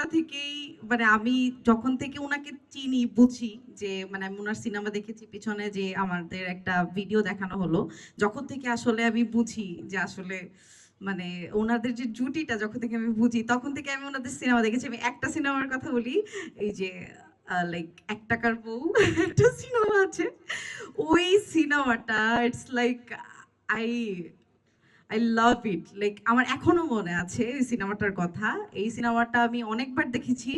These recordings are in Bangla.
ছোটবেলা থেকেই মানে আমি যখন থেকে উনাকে চিনি বুঝি যে মানে আমি উনার সিনেমা দেখেছি পিছনে যে আমাদের একটা ভিডিও দেখানো হলো যখন থেকে আসলে আমি বুঝি যে আসলে মানে ওনাদের যে জুটিটা যখন থেকে আমি বুঝি তখন থেকে আমি ওনাদের সিনেমা দেখেছি। আমি একটা সিনেমার কথা বলি, এই যে লাইক এক টাকার বউ একটা সিনেমা আছে, ওই সিনেমাটা it's like I I love it, like আমার এখনো মনে আছে এই সিনেমাটার কথা। এই সিনেমাটা আমি অনেকবার দেখেছি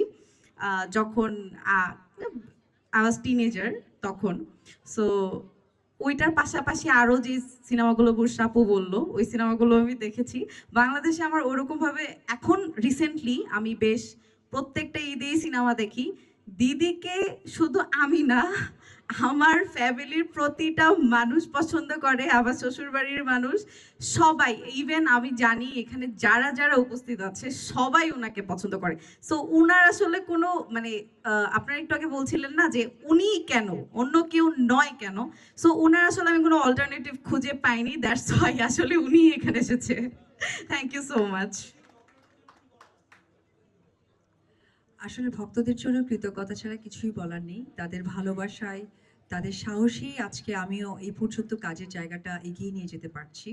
যখন আই ওয়াজ টিনেজার তখন। সো ওইটার পাশাপাশি আরো যে সিনেমাগুলো বুশরা আপু বললো ওই সিনেমাগুলো আমি দেখেছি। বাংলাদেশে আমার ওরকম ভাবে এখন রিসেন্টলি আমি বেশ প্রত্যেকটা ঈদেই সিনেমা দেখি। দিদিকে শুধু আমি না, আমার ফ্যামিলির প্রতিটা মানুষ পছন্দ করে, আমার শ্বশুরবাড়ির মানুষ সবাই, ইভেন আমি জানি এখানে যারা যারা উপস্থিত আছে সবাই ওনাকে পছন্দ করে। সো উনার আসলে কোনো মানে আপনারা একটু আগে বলছিলেন না যে উনি কেন, অন্য কেউ নয় কেন। সো উনার আসলে আমি কোনো অল্টারনেটিভ খুঁজে পাইনি, দ্যাটস ওয়াই আসলে উনি এখানে এসেছে। Thank you so much. আসলে ভক্তদের জন্য কৃতজ্ঞতা ছাড়া কিছুই বলার নেই। তাদের ভালোবাসায়, তাদের সাহসেই আজকে আমিও এই পর্যন্ত কাজের জায়গাটা এগিয়ে নিয়ে যেতে পারছি।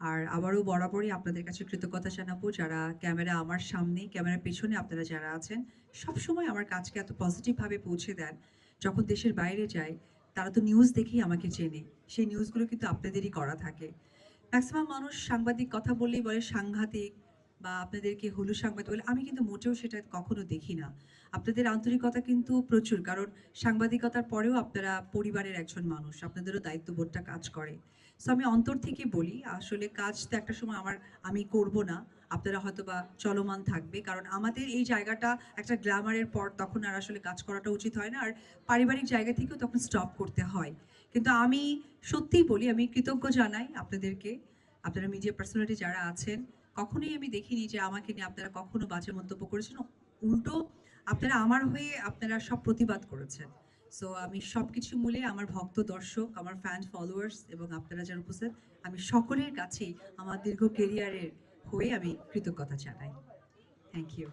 আর আবারও বরাবরই আপনাদের কাছে কৃতজ্ঞতা জানাবো, যারা ক্যামেরা আমার সামনে, ক্যামেরার পেছনে আপনারা যারা আছেন, সবসময় আমার কাজকে এত পজিটিভভাবে পৌঁছে দেন। যখন দেশের বাইরে যাই, তারা তো নিউজ দেখেই আমাকে চেনে। সেই নিউজগুলো কিন্তু আপনাদেরই করা থাকে। ম্যাক্সিমাম মানুষ সাংবাদিক কথা বললেই বলে সাংঘাতিক, বা আপনাদেরকে হলু সাংবাদিক বলে। আমি কিন্তু মোটেও সেটা কখনো দেখি না। আপনাদের আন্তরিকতা কিন্তু প্রচুর, কারণ সাংবাদিকতার পরেও আপনারা পরিবারের একজন মানুষ, আপনাদেরও দায়িত্ববোধটা কাজ করে। সো আমি অন্তর থেকে বলি, আসলে কাজ তো একটা সময় আমি করব না, আপনারা হয়তো বা চলমান থাকবে, কারণ আমাদের এই জায়গাটা একটা গ্ল্যামারের পর তখন আর আসলে কাজ করাটা উচিত হয় না, আর পারিবারিক জায়গা থেকেও তখন স্টপ করতে হয়। কিন্তু আমি সত্যিই বলি, আমি কৃতজ্ঞ জানাই আপনাদেরকে, আপনারা মিডিয়া পার্সোনালিটি যারা আছেন। কখনোই আমি দেখিনি যে আমাকে নিয়ে আপনারা কখনো বাজে মন্তব্য করেছেন। উল্টো আপনারা আমার হয়ে আপনারা সব প্রতিবাদ করেছেন। সো আমি সবকিছু মিলে আমার ভক্ত দর্শক, আমার ফ্যান ফলোয়ার্স এবং আপনারা যারা উপস্থিত, আমি সকলের কাছেই আমার দীর্ঘ কেরিয়ারের হয়ে আমি কৃতজ্ঞতা জানাই। Thank you.